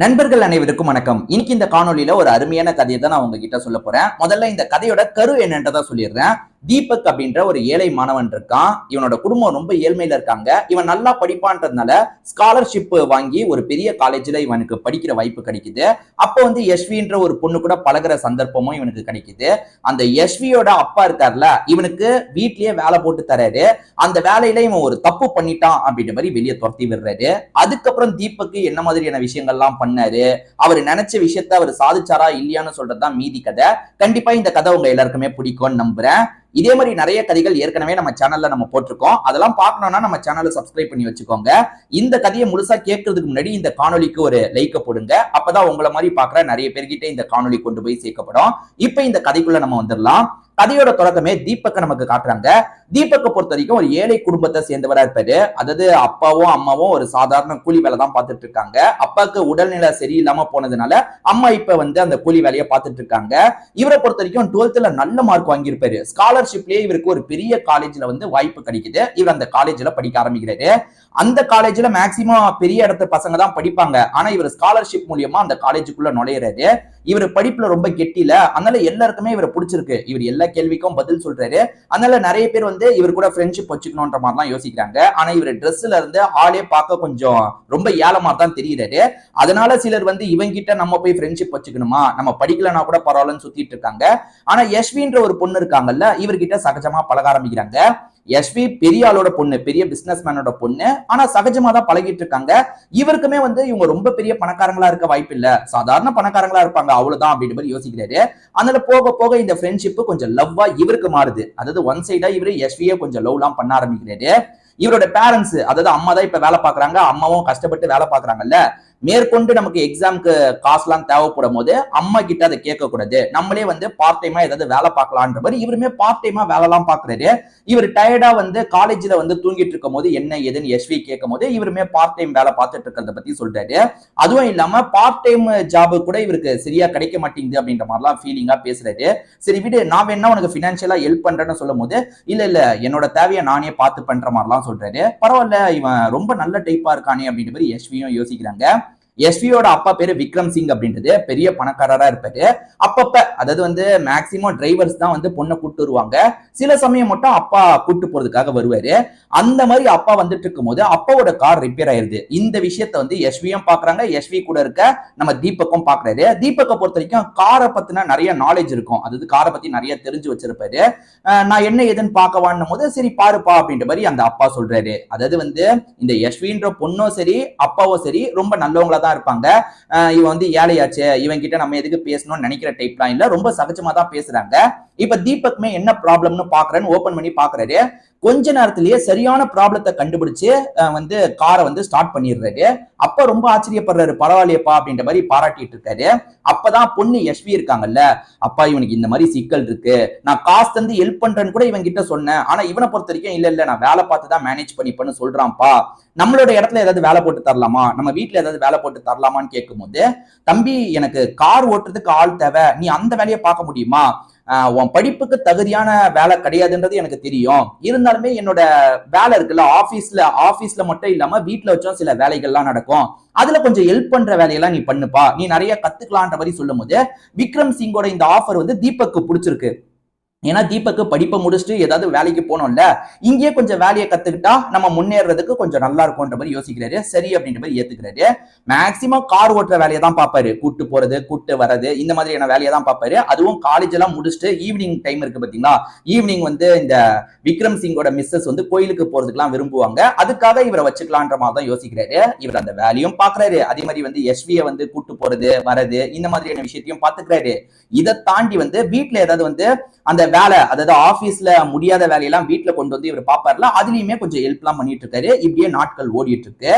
நண்பர்கள் அனைவருக்கும் வணக்கம். இன்னைக்கு இந்த காணொலியில ஒரு அருமையான கதையை தான் நான் உங்ககிட்ட சொல்ல போறேன். முதல்ல இந்த கதையோட கரு என்னன்றதா சொல்லிடுறேன். தீபக் அப்படின்ற ஒரு ஏழை மாணவன் இருக்கான். இவனோட குடும்பம் ரொம்ப ஏழ்மையில இருக்காங்க. இவன் நல்லா படிப்பான்றதுனால ஸ்காலர்ஷிப் வாங்கி ஒரு பெரிய காலேஜ்ல இவனுக்கு படிக்கிற வாய்ப்பு கிடைக்குது. அப்போ வந்து யஷ்வின்ற ஒரு பொண்ணு கூட பழகுற சந்தர்ப்பமும் இவனுக்கு கிடைக்குது. அந்த யஷ்வியோட அப்பா இருக்கார்ல, இவனுக்கு வீட்லயே வேலை போட்டு தராரு. அந்த வேலையில இவன் ஒரு தப்பு பண்ணிட்டான் அப்படின்ற மாதிரி வெளியே துரத்தி விடுறாரு. அதுக்கப்புறம் தீபக்கு என்ன மாதிரியான விஷயங்கள்லாம் பண்ணாரு, அவர் நினைச்ச விஷயத்த அவர் சாதிச்சாரா இல்லையான்னு சொல்றதுதான் மீதி கதை. கண்டிப்பா இந்த கதை உங்க எல்லாருக்குமே பிடிக்கும்னு நம்புறேன். இதே மாதிரி நிறைய கதைகள் ஏற்கனவே நம்ம சேனல்ல நம்ம போட்டிருக்கோம். அதெல்லாம் பார்க்கணும்னா நம்ம சேனலை சப்ஸ்கிரைப் பண்ணி வச்சுக்கோங்க. இந்த கதையை முழுசா கேட்கறதுக்கு முன்னாடி இந்த காணொலிக்கு ஒரு லைக்க போடுங்க. அப்பதான் உங்களை மாதிரி பாக்குற நிறைய பேர்கிட்ட இந்த காணொலி கொண்டு போய் சேர்க்கப்படும். இப்ப இந்த கதைக்குள்ள நம்ம வந்துடலாம். கதையோட தொடக்கமே தீபக்க நமக்கு காட்டுறாங்க. தீபக்க பொறுத்த வரைக்கும் ஒரு ஏழை குடும்பத்தை சேர்ந்தவரா இருப்பாரு. அதாவது அப்பாவும் அம்மாவும் ஒரு சாதாரண கூலி வேலை தான் பார்த்துட்டு இருக்காங்க. அப்பாவுக்கு உடல்நிலை சரியில்லாம போனதுனால அம்மா இப்ப வந்து அந்த கூலி வேலையை பார்த்துட்டு இருக்காங்க. இவரை பொறுத்த வரைக்கும் 12th நல்ல மார்க் வாங்கியிருப்பாரு. ஸ்காலர்ஷிப்லயே இவருக்கு ஒரு பெரிய காலேஜ்ல வந்து வாய்ப்பு கிடைக்குது. இவர் அந்த காலேஜ்ல படிக்க ஆரம்பிக்கிறாரு. அந்த காலேஜ்ல மேக்சிமம் பெரிய இடத்து பசங்க தான் படிப்பாங்க. ஆனா இவர் ஸ்காலர்ஷிப் மூலியமா அந்த காலேஜுக்குள்ள நுழையிறாரு. இவர் படிப்புல ரொம்ப கெட்டில, அதனால எல்லாருக்குமே இவரை பிடிச்சிருக்கு. இவர் எல்லா கேள்விக்கும் பதில் சொல்றாரு. அதனால நிறைய பேர் வந்து இவர் கூட ஃப்ரெண்ட்ஷிப் வச்சுக்கணும்ன்ற மாதிரிலாம் யோசிக்கிறாங்க. ஆனா இவர் ட்ரெஸ்ல இருந்து ஆளே பார்க்க கொஞ்சம் ரொம்ப ஏலமா தான் தெரியுறாரு. அதனால சிலர் வந்து இவங்கிட்ட நம்ம போய் ஃப்ரெண்ட்ஷிப் வச்சுக்கணுமா, நம்ம படிக்கலனா கூட பரவாயில்லன்னு சுத்திட்டு இருக்காங்க. ஆனா யஷ்வின்ற ஒரு பொண்ணு இருக்காங்கல்ல, இவர்கிட்ட சகஜமா பழக ஆரம்பிக்கிறாங்க. யஷ்வி பெரிய ஆளோட பொண்ணு, பெரிய பிசினஸ் மேனோட பொண்ணு. ஆனா சகஜமா தான் பழகிட்டு இருக்காங்க. இவருக்குமே வந்து இவங்க ரொம்ப பெரிய பணக்காரங்களா இருக்க வாய்ப்பு இல்ல, சாதாரண பணக்காரங்களா இருப்பாங்க அவ்வளவுதான் அப்படின்ற மாதிரி யோசிக்கிறாரு. அதனால போக போக இந்த ஃப்ரெண்ட்ஷிப் கொஞ்சம் லவ்வா இவருக்கு மாறுது. அதாவது ஒன் சைடா இவரு யஷ்வியை கொஞ்சம் லவ்லாம் பண்ண ஆரம்பிக்கிறாரு. இவரோட பேரண்ட்ஸ், அதாவது அம்மா தான் இப்ப வேலை பாக்குறாங்க, அம்மாவும் கஷ்டப்பட்டு வேலை பாக்குறாங்கல்ல, மேற்கொண்டு நமக்கு எக்ஸாம்க்கு காசுலாம் தேவைப்படும் போது அம்மா கிட்ட அதை கேட்க கூடாது, நம்மளே வந்து பார்ட் டைமா ஏதாவது வேலை பார்க்கலான்ற மாதிரி இவருமே பார்ட் டைமா வேலை எல்லாம் பாக்குறாரு. இவர் டயர்டா வந்து காலேஜ்ல வந்து தூங்கிட்டு இருக்கும் போது என்ன ஏதுன்னு யஷ்வி கேட்கும் போது இவருமே பார்ட் டைம் வேலை பார்த்துட்டு இருக்கிறத பத்தி சொல்றாரு. அதுவும் இல்லாம பார்ட் டைம் ஜாப் கூட இவருக்கு சரியா கிடைக்க மாட்டேங்குது அப்படின்ற மாதிரிலாம் ஃபீலிங்கா பேசுறாரு. சரி விடு, நான் வேணா உனக்கு பினான்சியலா ஹெல்ப் பண்றேன்னு சொல்லும் போது இல்ல என்னோட தேவையை நானே பார்த்து பண்ற மாதிரிலாம் சொல்றாரு. பரவாயில்ல, இவன் ரொம்ப நல்ல டைப்பா இருக்கானே அப்படின்ற மாதிரி யஷ்வியும் யோசிக்கிறாங்க. யஷ்வியோட அப்பா பேரு விக்ரம் சிங் அப்படின்றது பெரிய பணக்காரரா இருப்பாரு. அப்பப்ப, அதாவது வந்து மேக்சிமம் டிரைவர்ஸ் தான் வந்து பொண்ணை கூட்டு வருவாங்க. சில சமயம் மட்டும் அப்பா கூட்டு போறதுக்காக வருவாரு. அந்த மாதிரி அப்பா வந்துட்டு இருக்கும் போது அப்பாவோட கார் ரிப்பேர் ஆயிருது. இந்த விஷயத்த வந்து யஷ்வியும் பாக்குறாங்க. யஷ்வி கூட இருக்க நம்ம தீபக்கும் பாக்குறாரு. தீபக்கை பொறுத்த வரைக்கும் காரை பத்தின நிறைய நாலேஜ் இருக்கும், அதாவது காரை பத்தி நிறைய தெரிஞ்சு வச்சிருப்பாரு. நான் என்ன ஏதுன்னு பாக்கவான்னும் போது சரி பாருப்பா அப்படின்ற மாதிரி அந்த அப்பா சொல்றாரு. அதாவது வந்து இந்த யஷ்வின்ற பொண்ணும் சரி அப்பாவும் சரி ரொம்ப நல்லவங்களா தான் இருப்பாங்க. இவன் வந்து ஏழையாச்சு, இவன் கிட்ட நம்ம எதுக்கு பேசணும்னு நினைக்கிற டைப்லாம் இல்ல, ரொம்ப சகஜமா தான் பேசுறாங்க. இப்ப தீபக்மே என்ன ப்ராப்ளம்னு பாக்குறேன்னு ஓபன் பண்ணி பாக்குறாரு. கொஞ்ச நேரத்திலேயே சரியான ப்ராப்ளத்தை கண்டுபிடிச்சு வந்து காரை வந்து ஸ்டார்ட் பண்ணிடுறாரு. அப்ப ரொம்ப ஆச்சரியப்படுறாரு. பரவாயில்லையப்பா அப்படின்ற மாதிரி பாராட்டிட்டு இருக்காரு. அப்பதான் பொண்ணு யஷ்வி இருக்காங்கல்ல, அப்பா இவனுக்கு இந்த மாதிரி சிக்கல் இருக்கு, நான் காசு தந்து ஹெல்ப் பண்றேன்னு கூட இவன் கிட்ட சொன்னேன், ஆனா இவனை பொறுத்த வரைக்கும் இல்ல நான் வேலை பார்த்து தான் மேனேஜ் பண்ணிப்பேன்னு சொல்றான்ப்பா, நம்மளோட இடத்துல ஏதாவது வேலை போட்டு தரலாமா, நம்ம வீட்டுல ஏதாவது வேலை போட்டு தரலாமான்னு கேட்கும் போது, தம்பி எனக்கு கார் ஓட்டுறதுக்கு ஆள் தேவை, நீ அந்த வேலையை பார்க்க முடியுமா, உன் படிப்புக்கு தகுதியான வேலை கிடையாதுன்றது எனக்கு தெரியும், இருந்தாலுமே என்னோட வேலை இருக்குல்ல ஆபீஸ்ல மட்டும் இல்லாம வீட்டுல வச்சும் சில வேலைகள்லாம் நடக்கும், அதுல கொஞ்சம் ஹெல்ப் பண்ற வேலையெல்லாம் நீ பண்ணுப்பா, நீ நிறைய கத்துக்கலான்ற மாதிரி சொல்லும் போது விக்ரம் சிங்கோட இந்த ஆஃபர் வந்து தீபக்கு பிடிச்சிருக்கு. ஏன்னா தீபக்கு படிப்பை முடிச்சுட்டு ஏதாவது வேலைக்கு போனோம்ல, இங்கேயே கொஞ்சம் வேலையை கத்துக்கிட்டா நம்ம முன்னேறதுக்கு கொஞ்சம் நல்லா இருக்கும்ன்ற மாதிரி யோசிக்கிறாரு. சரி அப்படின்ற மாதிரி ஏத்துக்கிறாரு. மேக்சிமம் கார் ஓட்டுற வேலையை தான் பார்ப்பாரு, கூட்டு போறது கூட்டு வர்றது இந்த மாதிரியான வேலையை தான் பார்ப்பாரு. அதுவும் காலேஜ் எல்லாம் முடிச்சுட்டு ஈவினிங் டைம் இருக்கு பாத்தீங்களா, ஈவினிங் வந்து இந்த விக்ரம் சிங்கோட மிஸ்ஸஸ் வந்து கோயிலுக்கு போறதுக்கெல்லாம் விரும்புவாங்க, அதுக்காக இவரை வச்சுக்கலான்ற மாதிரி தான் யோசிக்கிறாரு. இவர் அந்த வேலையும் பாக்குறாரு. அதே மாதிரி வந்து யஷ்வியை வந்து கூட்டு போறது வரது இந்த மாதிரியான விஷயத்தையும் பாத்துக்கிறாரு. இதை தாண்டி வந்து வீட்டுல ஏதாவது வந்து அந்த வேலை, அதாவது ஆபீஸ்ல முடியாத வேலையெல்லாம் வீட்டுல கொண்டு வந்து இவர் பாப்பார்ல, அதுலயுமே கொஞ்சம் ஹெல்ப் எல்லாம் பண்ணிட்டு இருக்காரு. இப்படியே நாட்கள் ஓடிட்டு இருக்கு.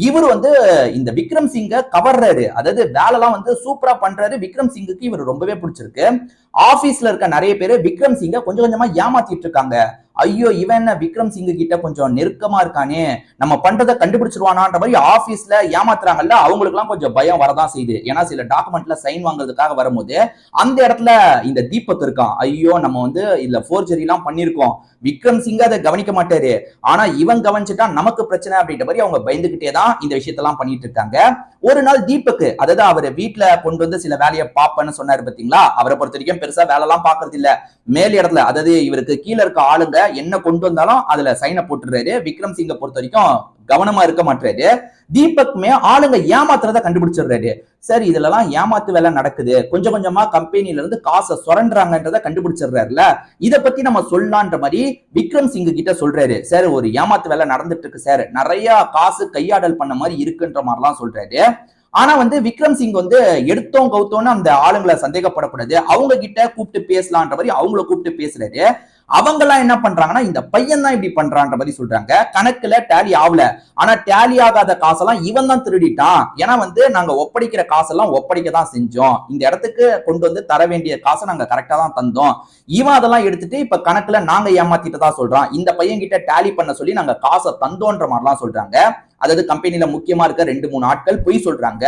இவர் வந்து இந்த விக்ரம் சிங்க கவர்றாரு, அதாவது வேலை எல்லாம் வந்து சூப்பரா பண்றாரு. விக்ரம் சிங்குக்கு இவர் ரொம்பவே பிடிச்சிருக்கு. ஆபீஸ்ல இருக்க நிறைய பேரு விக்ரம் சிங்க கொஞ்சம் கொஞ்சமா ஏமாத்திட்டு இருக்காங்க. ஐயோ இவன் என்ன விக்ரம் சிங் கிட்ட கொஞ்சம் நெருக்கமா இருக்கானே, நம்ம பண்றதை கண்டுபிடிச்சிருவானான்ற மாதிரி ஆபீஸ்ல ஏமாத்துறாங்கல்ல, அவங்களுக்கு எல்லாம் கொஞ்சம் பயம் வரதான் செய்யுது. ஏன்னா சில டாக்குமெண்ட்ல சைன் வாங்குறதுக்காக வரும்போது அந்த இடத்துல இந்த தீபக் இருக்கான், ஐயோ நம்ம வந்து இதுல போர்ஜரி எல்லாம் பண்ணிருக்கோம், விக்ரம் சிங் அதை கவனிக்க மாட்டாரு, ஆனா இவன் கவனிச்சுட்டா நமக்கு பிரச்சனை அப்படின்ற மாதிரி அவங்க பயந்துகிட்டே தான் இந்த விஷயத்தெல்லாம் பண்ணிட்டு இருக்காங்க. ஒரு நாள் தீபக், அதாவது அவர் வீட்டுல கொண்டு வந்து சில வேலையை பாப்பன்னு சொன்னாரு பாத்தீங்களா, அவரை பொறுத்த வரைக்கும் பெருசா வேலை எல்லாம் பாக்குறது இல்ல, மேல் இடத்துல அதாவது இவருக்கு கீழே இருக்க ஆளுங்க என்ன கொண்டு வந்தாலும் அதுல சைனை போட்டுறாரு. விக்ரம் சிங்கை பொறுத்த வரைக்கும் கவனமா இருக்க மாட்டாரு. தீபக்மே ஆளுங்க ஏமாத்துறத கண்டுபிடிச்சிடுறாரு. சரி இதுலலாம் ஏமாத்து வேலை நடக்குது, கொஞ்சம் கொஞ்சமா கம்பெனில இருந்து காசை சுரண்டுறாங்கன்றத கண்டுபிடிச்சிடுறாருல, இத பத்தி நம்ம சொல்லலான்ற மாதிரி விக்ரம் சிங் கிட்ட சொல்றாரு. சார் ஒரு ஏமாத்து வேலை நடந்துட்டு இருக்கு சார், நிறைய காசு கையாடல் பண்ண மாதிரி இருக்குன்ற மாதிரிலாம் சொல்றாரு. ஆனா வந்து விக்ரம் சிங் வந்து எடுத்தோம் கவுத்தோன்னு அந்த ஆளுங்களை சந்தேகப்படக்கூடாது, அவங்க கிட்ட கூப்பிட்டு பேசலான்ற மாதிரி அவங்கள கூப்பிட்டு பேசுறாரு. அவங்க எல்லாம் என்ன பண்றாங்கன்னா இந்த பையன் தான் இப்படி பண்றான்ற மாதிரி சொல்றாங்க. கணக்குல டேலி ஆகல, ஆனா டேலி ஆகாத காசெல்லாம் இவன் தான் திருடிட்டான், ஏன்னா வந்து நாங்க ஒப்படைக்கிற காசெல்லாம் ஒப்படைக்க தான் செஞ்சோம், இந்த இடத்துக்கு கொண்டு வந்து தர வேண்டிய காசை நாங்க கரெக்டா தான் தந்தோம், இவன் அதெல்லாம் எடுத்துட்டு இப்ப கணக்குல நாங்க ஏமாத்திட்டு தான் சொல்றான், இந்த பையன் கிட்ட டேலி பண்ண சொல்லி நாங்க காசை தந்தோன்ற மாதிரிலாம் சொல்றாங்க. அதாவது கம்பெனில முக்கியமா இருக்க 2-3 ஆட்கள் பொய் சொல்றாங்க.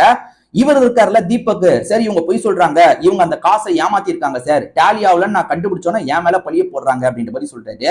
இவர் இருக்காருல தீபக், சரி இவங்க பொய் சொல்றாங்க, இவங்க அந்த காசை ஏமாத்தி இருக்காங்க சார், டேலி ஆகலன்னு நான் கண்டுபிடிச்சோன்னா என் மேல பழிய போடுறாங்க அப்படின்ற மாதிரி சொல்றாரு.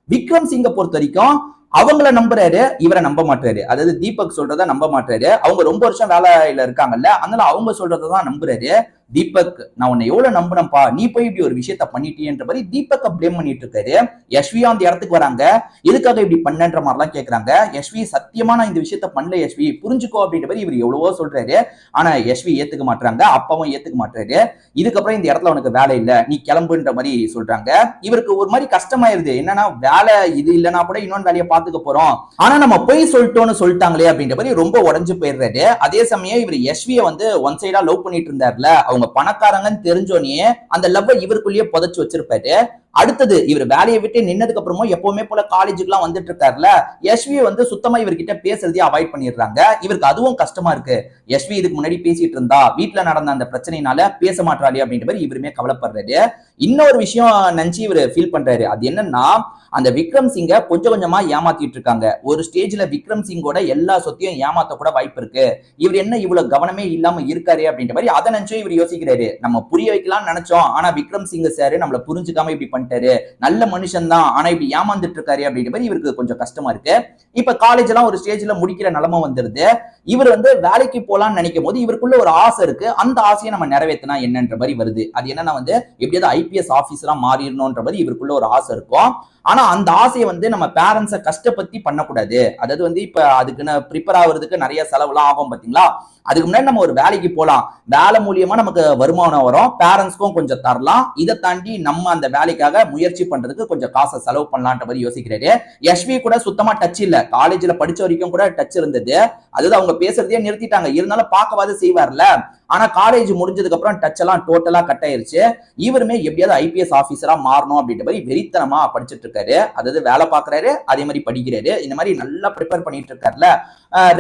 விக்ரம் சிங்கை பொறுத்த வரைக்கும் அவங்கள நம்புறாரு, இவரை நம்ப மாட்டாரு. அதாவது தீபக் சொல்றத நம்ப மாட்டாரு. அவங்க ரொம்ப வருஷம் வேலையில இருக்காங்கல்ல, அதனால அவங்க சொல்றதான் நம்புறாரு. தீபக் நான் உன்னை எவ்வளவு நம்பினப்பா, நீ போய் இப்படி ஒரு விஷயத்த பண்ணிட்டேன்ற மாதிரி தீபக்க பிளேம் பண்ணிட்டு இருக்காரு. யஷ்வியா அந்த இடத்துக்கு வராங்க, எதுக்காக இப்படி பண்ணன்ற மாதிரிலாம் கேக்குறாங்க. யஷ்வி சத்தியமா நான் இந்த விஷயத்த பண்ணல யஷ்வி, புரிஞ்சுக்கோ அப்படின்ற மாதிரி இவர் எவ்வளவோ சொல்றாரு. ஆனா யஷ்வி ஏத்துக்க மாட்டாங்க, அப்பாவும் ஏத்துக்க மாட்டாரு. இதுக்கப்புறம் இந்த இடத்துல உனக்கு வேலை இல்ல, நீ கிளம்புன்ற மாதிரி சொல்றாங்க. இவருக்கு ஒரு மாதிரி கஷ்டமாயிருது, என்னன்னா வேலை இது இல்லைன்னா கூட இன்னொன்னு வேலையை பாத்துக்க போறோம், ஆனா நம்ம போய் சொல்லிட்டோம்னு சொல்லிட்டாங்களே அப்படின்ற மாதிரி ரொம்ப உடஞ்சு போயிடுறாரு. அதே சமயம் இவர் யஷ்வியை வந்து ஒன் சைடா லவ் பண்ணிட்டு இருந்தாருல, அவங்க பணக்காரங்கன்னு தெரிஞ்சோனே அந்த லவ் இவருக்குள்ளேயே புதைச்சு வச்சிருப்பாரு. அடுத்தது இவர் வேலையை விட்டு நின்னதுக்கு அப்புறமும் எப்பவுமே போல காலேஜுக்கு எல்லாம் வந்துட்டு இருக்காருல, யஷ்வி வந்து சுத்தமா இவர்கிட்ட பேசுறதே அவாய்ட் பண்ணிடுறாங்க. இவருக்கு அதுவும் கஷ்டமா இருக்கு, யஷ்வி இதுக்கு முன்னாடி பேசிட்டு இருந்தா வீட்டுல நடந்த அந்த பிரச்சனைனால பேச மாட்டாளே அப்படின்ற மாதிரி இவருமே கவலைப்படுறாரு. இன்னொரு விஷயம் நினைச்சு இவர் ஃபீல் பண்றாரு, அது என்னன்னா அந்த விக்ரம் சிங்கை கொஞ்சம் கொஞ்சமா ஏமாத்திட்டு இருக்காங்க. ஒரு ஸ்டேஜ்ல விக்ரம் சிங்கோட எல்லா சொத்தையும் ஏமாத்த கூட வாய்ப்பு இருக்கு, இவர் என்ன இவ்வளவு கவனமே இல்லாம இருக்காரு அப்படின்ற மாதிரி அதை நினைச்சு இவர் யோசிக்கிறாரு. நம்ம புரிய வைக்கலாம்னு நினைச்சோம், ஆனா விக்ரம் சிங் சார் நம்மள புரிஞ்சுக்காம இப்படி பண்ணிட்டாரு, நல்ல மனுஷன் தான் ஆனா இப்படி ஏமாந்துட்டு இருக்காரு அப்படின்ற மாதிரி இவருக்கு கொஞ்சம் கஷ்டமா இருக்கு. இப்ப காலேஜ் எல்லாம் ஒரு ஸ்டேஜ்ல முடிக்கிற நிலைமை வந்துருது. இவர் வந்து வேலைக்கு போலாம்னு நினைக்கும் போது இவருக்குள்ள ஒரு ஆசை இருக்கு, அந்த ஆசையை நம்ம நிறைவேற்றினா என்னன்ற மாதிரி வருது. அது என்னன்னா வந்து எப்படியாவது ஐபிஎஸ் ஆபீசரா மாறிடணும்ன்ற மாதிரி இவருக்குள்ள ஒரு ஆசை இருக்கும். ஆனா அந்த ஆசையை வந்து நம்ம பேரண்ட்ஸை கஷ்டப்பத்தி பண்ணக்கூடாது. அதாவது வந்து இப்ப அதுக்குன்னு ப்ரிப்பேர் ஆகுறதுக்கு நிறைய செலவுலாம் ஆகும் பாத்தீங்களா, அதுக்கு முன்னாடி நம்ம ஒரு வேலைக்கு போலாம், வேலை மூலியமா நமக்கு வருமானம் வரும், பேரண்ட்ஸ்க்கும் கொஞ்சம் தரலாம், இதை தாண்டி நம்ம அந்த வேலைக்காக முயற்சி பண்றதுக்கு கொஞ்சம் காசை செலவு பண்ணலான்ற மாதிரி யோசிக்கிறாரு. யஷ்வி கூட சுத்தமா டச் இல்ல, காலேஜ்ல படிச்ச வரைக்கும் கூட டச் இருந்தது, அதாவது அவங்க பேசுறதையே நிறுத்திட்டாங்க, இருந்தாலும் பார்க்கவாது செய்வார்ல. ஆனா காலேஜ் முடிஞ்சதுக்கு அப்புறம் டச் எல்லாம் டோட்டலா கட் ஆயிருச்சு. இவருமே எப்படியாவது ஐபிஎஸ் ஆபீசரா மாறணும் அப்படின்ற மாதிரி வெறித்தனமா படிச்சுட்டு இருக்காரு. அதாவது வேலை பாக்குறாரு, அதே மாதிரி படிக்கிறாரு, இந்த மாதிரி நல்லா ப்ரிப்பேர் பண்ணிட்டு இருக்காருல.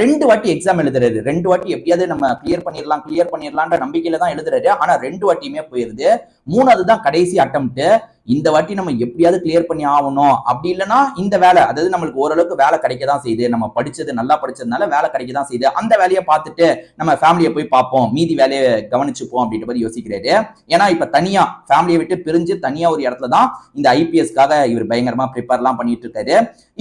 2 வாட்டி எக்ஸாம் எழுதுறாரு, 2 வாட்டி எப்படியாவது நம்ம கிளியர் பண்ணிடலாம்ன்ற நம்பிக்கையில தான் எழுதுறாரு. ஆனா 2 வாட்டியுமே போயிருது, 3வது தான் கடைசி அட்டெம்ப்ட். இந்த வாட்டி நம்ம எப்படியாவது கிளியர் பண்ணி ஆகணும், அப்படி இல்லைன்னா இந்த வேலை அதாவது நம்மளுக்கு ஓரளவுக்கு வேலை கிடைக்க தான் செய்யுது, நம்ம படிச்சது நல்லா படிச்சதுனால வேலை கிடைக்க தான் செய்யுது, அந்த வேலையை பார்த்துட்டு நம்ம ஃபேமிலியை போய் பார்ப்போம், மீதி வேலையை கவனிச்சுப்போம் அப்படின்ற மாதிரி யோசிக்கிறாரு. ஏன்னா இப்ப தனியா ஃபேமிலியை விட்டு பிரிஞ்சு தனியா ஒரு இடத்துல தான் இந்த ஐபிஎஸ்க்காக இவர் பயங்கரமா ப்ரிப்பேர்லாம் பண்ணிட்டு இருக்காரு.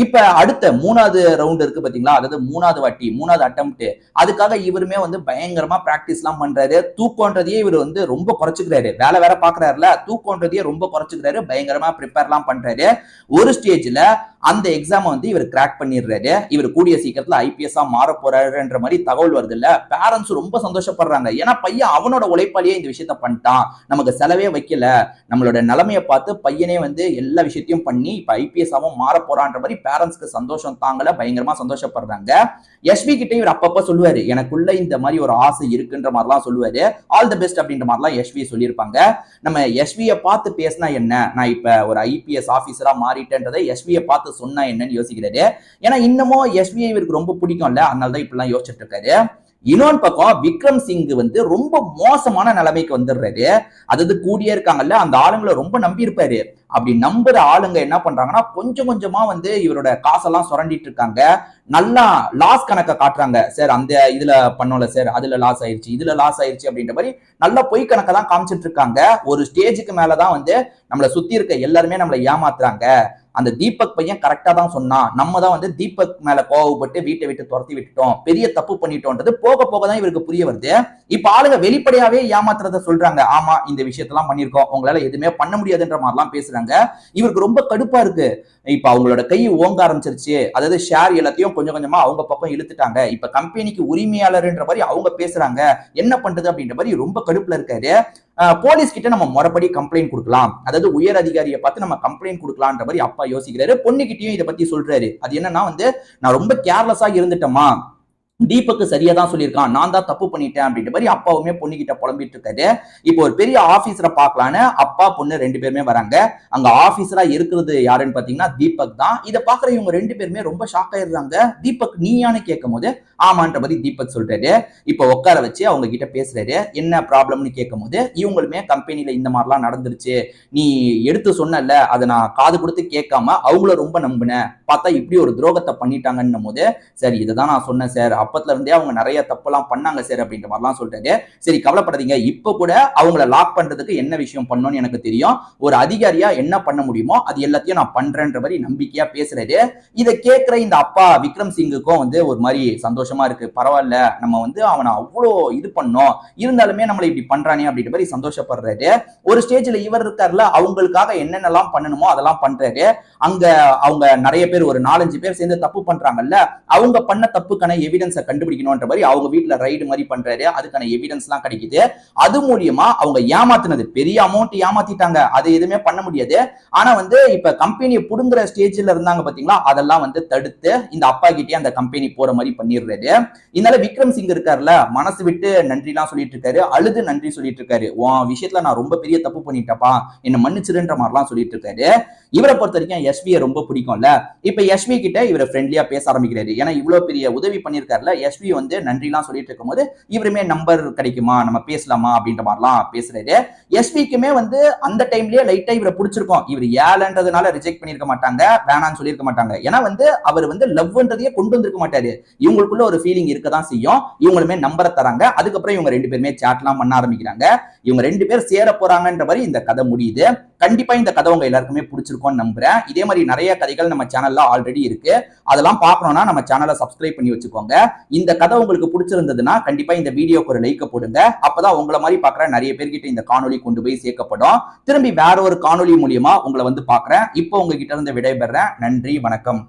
இப்ப அடுத்த 3வது ரவுண்ட் இருக்கு பாத்தீங்களா, அதாவது 3வது வாட்டி 3வது அட்டெம்ப்ட், அதுக்காக இவருமே வந்து பயங்கரமா பிராக்டிஸ் எல்லாம் பண்றாரு. தூக்கம்ன்றதையே இவர் வந்து ரொம்ப குறைச்சுக்கிறாரு, வேலை வேற பாக்குறாருல, தூக்கம்ன்றதையே ரொம்ப குறைச்சுக்கிறாரு, பயங்கரமா ப்ரிப்பேர்லாம் பண்றாரு. ஒரு ஸ்டேஜ்ல அந்த எக்ஸாம் வந்து இவர் கிராக் பண்ணிடுறாரு. இவர் கூடிய சீக்கிரத்துல ஐபிஎஸ் மாற போறாருன்ற மாதிரி தகவல் வருது இல்ல, பேரண்ட்ஸ் ரொம்ப சந்தோஷப்படுறாங்க. ஏன்னா பையன் அவனோட உழைப்பாலேயே இந்த விஷயத்த பண்ணிட்டான், நமக்கு செலவே வைக்கல, நம்மளோட நிலைமையை பார்த்து பையனே வந்து எல்லா விஷயத்தையும் பண்ணி இப்ப ஐபிஎஸ் மாற போறான்ற மாதிரி பேரண்ட்ஸ்க்கு சந்தோஷம் தாங்கல, பயங்கரமா சந்தோஷப்படுறாங்க. யஷ்வி கிட்ட இவர் அப்பப்ப சொல்லுவாரு, எனக்குள்ள இந்த மாதிரி ஒரு ஆசை இருக்குன்ற மாதிரிலாம் சொல்லுவாரு. ஆல் தி பெஸ்ட் அப்படின்ற மாதிரிலாம் யஷ்வி சொல்லியிருப்பாங்க. நம்ம யஷ்வியை பார்த்து பேசினா என்ன, நான் இப்ப ஒரு ஐபிஎஸ் ஆபீசரா மாறிட்டேன்றதை யஷ்வியை பார்த்து சொன்னா என்னன்னு யோசிக்கிறாரு. ஏன்னா இன்னமும் யஷ்வியை இவருக்கு ரொம்ப பிடிக்கும்ல, அதனாலதான் இப்படிலாம் யோசிச்சுட்டு இருக்காரு. இன்னொன்று பக்கம் விக்ரம் சிங் வந்து ரொம்ப மோசமான நிலைமைக்கு வந்துடுறாரு. அதாவது கூடியே இருக்காங்கல்ல அந்த ஆளுங்களை ரொம்ப நம்பி இருப்பாரு. அப்படி நம்புற ஆளுங்க என்ன பண்றாங்கன்னா கொஞ்சம் கொஞ்சமா வந்து இவரோட காசெல்லாம் சுரண்டிட்டு இருக்காங்க. நல்லா லாஸ் கணக்கை காட்டுறாங்க. சார் அந்த இதுல பண்ணோம்ல சார், அதுல லாஸ் ஆயிருச்சு, இதுல லாஸ் ஆயிருச்சு அப்படின்ற மாதிரி நல்லா பொய் கணக்கை தான் காமிச்சிட்டு இருக்காங்க. ஒரு ஸ்டேஜுக்கு மேலதான் வந்து நம்மளை சுத்தி இருக்க எல்லாருமே நம்மளை ஏமாத்துறாங்க. அந்த தீபக் பையன் கரெக்டா தான் சொன்னான். நம்ம தான் வந்து தீபக் மேல கோவப்பட்டு வீட்டை விட்டு துரத்தி விட்டுட்டோம், பெரிய தப்பு பண்ணிட்டோன்றது போக போக தான் இவருக்கு புரிய வருது. இப்ப ஆளுங்க வெளிப்படையாவே ஏமாத்துறத சொல்றாங்க. ஆமா இந்த விஷயத்தெல்லாம் பண்ணிருக்கோம், உங்களால எதுவுமே பண்ண முடியாதுன்ற மாதிரிலாம் பேசுறாங்க. இவருக்கு ரொம்ப கடுப்பா இருக்கு. இப்ப அவங்களோட கை ஓங்க ஆரம்பிச்சிருச்சு. அதாவது ஷேர் எல்லாத்தையும் கொஞ்சம் கொஞ்சமா அவங்க பக்கம் இழுத்துட்டாங்க. இப்ப கம்பெனிக்கு உரிமையாளர்ன்ற மாதிரி அவங்க பேசுறாங்க. என்ன பண்றது அப்படின்ற மாதிரி ரொம்ப கடுப்புல இருக்காரு. போலீஸ் கிட்ட நம்ம முறைப்படி கம்ப்ளைண்ட் கொடுக்கலாம், அதாவது உயர் அதிகாரியை பார்த்து நம்ம கம்ப்ளைண்ட் கொடுக்கலான்ற மாதிரி அப்பா யோசிக்கிறாரு. பொண்ணுகிட்டயும் இதை பத்தி சொல்றாரு. அது என்னன்னா வந்து நான் ரொம்ப கேர்லெஸ்ஸா இருந்துட்டேமா, தீபக்கு சரியா தான் சொல்லியிருக்கான், நான் தான் தப்பு பண்ணிட்டேன் அப்படின்ற மாதிரி அப்பாவுமே பொண்ணுகிட்ட புலம்பிட்டு இருக்காரு. இப்போ ஒரு பெரிய ஆபீசரை பார்க்கலான்னு அப்பா பொண்ணு ரெண்டு பேருமே வராங்க. அங்க ஆபீசரா இருக்கிறது யாருன்னு பாத்தீங்கன்னா தீபக் தான். இதை பாக்குற இவங்க ரெண்டு பேருமே ரொம்ப ஷாக் ஆயிடுறாங்க. தீபக் நீயான்னு கேட்கும் போது ஆமான்ற மாதிரி தீபக் சொல்றாரு. இப்போ உட்கார வச்சு அவங்க கிட்ட பேசுறாரு. என்ன ப்ராப்ளம்னு கேட்கும் போது இவங்களுமே கம்பெனில இந்த மாதிரிலாம் நடந்துருச்சு, நீ எடுத்து சொன்னல, அதை நான் காது கொடுத்து கேட்காம அவங்கள ரொம்ப நம்பினேன், பார்த்தா இப்படி ஒரு துரோகத்தை பண்ணிட்டாங்கன்னும் போது சரி இதுதான் நான் சொன்னேன் சார், அப்பத்துல இருந்தே அவங்க நிறைய தப்பெல்லாம் பண்ணாங்க சார் அப்படின்ற மாதிரிலாம் சொல்றாரு. சரி கவலைப்படாதீங்க, இப்ப கூட அவங்கள லாக் பண்றதுக்கு என்ன விஷயம் பண்ணணும்னு எனக்கு தெரியும், ஒரு அதிகாரியா என்ன பண்ண முடியுமோ அது எல்லாத்தையும் நான் பண்றேன்ற மாதிரி நம்பிக்கையா பேசுறாரு. இதை கேட்கிற இந்த அப்பா விக்ரம் சிங்குக்கும் வந்து ஒரு மாதிரி சந்தோஷமா இருக்கு. பரவாயில்ல, நம்ம வந்து அவனை அவ்வளோ இது பண்ணோம், இருந்தாலுமே நம்மளை இப்படி பண்றானே அப்படின்ற மாதிரி சந்தோஷப்படுறாரு. ஒரு ஸ்டேஜ்ல இவர் இருக்காருல, அவங்களுக்காக என்னென்னலாம் பண்ணணுமோ அதெல்லாம் பண்றாரு. அங்க அவங்க நிறைய பேர் ஒரு 4-5 பேர் சேர்ந்து தப்பு பண்றாங்கல்ல, அவங்க பண்ண தப்புக்கான எவிடன்ஸை கண்டுபிடிக்கணும்ன்ற மாதிரி அவங்க வீட்டுல ரைடு மாதிரி பண்றாரு. அதுக்கான எவிடன்ஸ் எல்லாம் கிடைக்குது. அது மூலியமா அவங்க ஏமாத்தினது பெரிய அமௌண்ட் ஏமாத்திட்டாங்க, அது எதுவுமே பண்ண முடியாது. ஆனா வந்து இப்ப கம்பெனியை புடுங்குற ஸ்டேஜ்ல இருந்தாங்க பாத்தீங்களா, அதெல்லாம் வந்து தடுத்து இந்த அப்பா கிட்டே அந்த கம்பெனி போற மாதிரி பண்ணிடுறாரு. இதனால விக்ரம் சிங் இருக்காருல, மனசு விட்டு நன்றி எல்லாம் சொல்லிட்டு இருக்காரு, அழுது நன்றி சொல்லிட்டு இருக்காரு. உன் விஷயத்துல நான் ரொம்ப பெரிய தப்பு பண்ணிட்டப்பா, என்ன மன்னிச்சிருன்ற மாதிரிலாம் சொல்லிட்டு இருக்காரு. இவரை பொறுத்த வரைக்கும் எஸ்வியை ரொம்ப பிடிக்கும்ல. இப்ப எஸ்வி கிட்ட இவரை ஃப்ரெண்ட்லியா பேச ஆரம்பிக்கிறாரு. ஏன்னா இவ்வளவு பெரிய உதவி பண்ணிருக்காருல, எஸ்வி வந்து நன்றி எல்லாம் சொல்லிட்டு இருக்கும் போது இவருமே நம்பர் கிடைக்குமா, நம்ம பேசலாமா அப்படின்ற மாதிரிலாம் பேசுறாரு. எஸ்விக்குமே வந்து அந்த டைம்லயே லைட்டா இவரை பிடிச்சிருக்கும். இவர் ஏழன்றதுனால ரிஜெக்ட் பண்ணிருக்க மாட்டாங்க, வேணான்னு சொல்லியிருக்க மாட்டாங்க. ஏன்னா வந்து அவர் வந்து லவ்ன்றதையே கொண்டு வந்திருக்க மாட்டாரு. இவங்களுக்குள்ள ஒரு ஃபீலிங் இருக்கதான் செய்யும். இவங்களுமே நம்பரை தராங்க. அதுக்கப்புறம் இவங்க ரெண்டு பேருமே சாட்லாம் பண்ண ஆரம்பிக்கிறாங்க. இவங்க ரெண்டு பேர் சேர போறாங்கன்ற மாதிரி இந்த கதை முடியுது. கண்டிப்பா இந்த கதை உங்க எல்லாருக்குமே பிடிச்சிருக்கும்னு நம்புறேன். இதே மாதிரி நிறைய கதைகள் நம்ம சேனல்ல ஆல்ரெடி இருக்கு. அதெல்லாம் பார்க்கணும்னா நம்ம சேனலை சப்ஸ்கிரைப் பண்ணி வச்சுக்கோங்க. இந்த கதை உங்களுக்கு பிடிச்சிருந்ததுன்னா கண்டிப்பா இந்த வீடியோக்கு ஒரு லைக் போடுங்க. அப்பதான் உங்களை மாதிரி பார்க்குற நிறைய பேர்கிட்ட இந்த காணொலி கொண்டு போய் சேர்க்கப்படும். திரும்பி வேற ஒரு காணொலி மூலியமா உங்களை வந்து பார்க்குறேன். இப்போ உங்ககிட்ட இருந்து விடைபெறேன். நன்றி, வணக்கம்.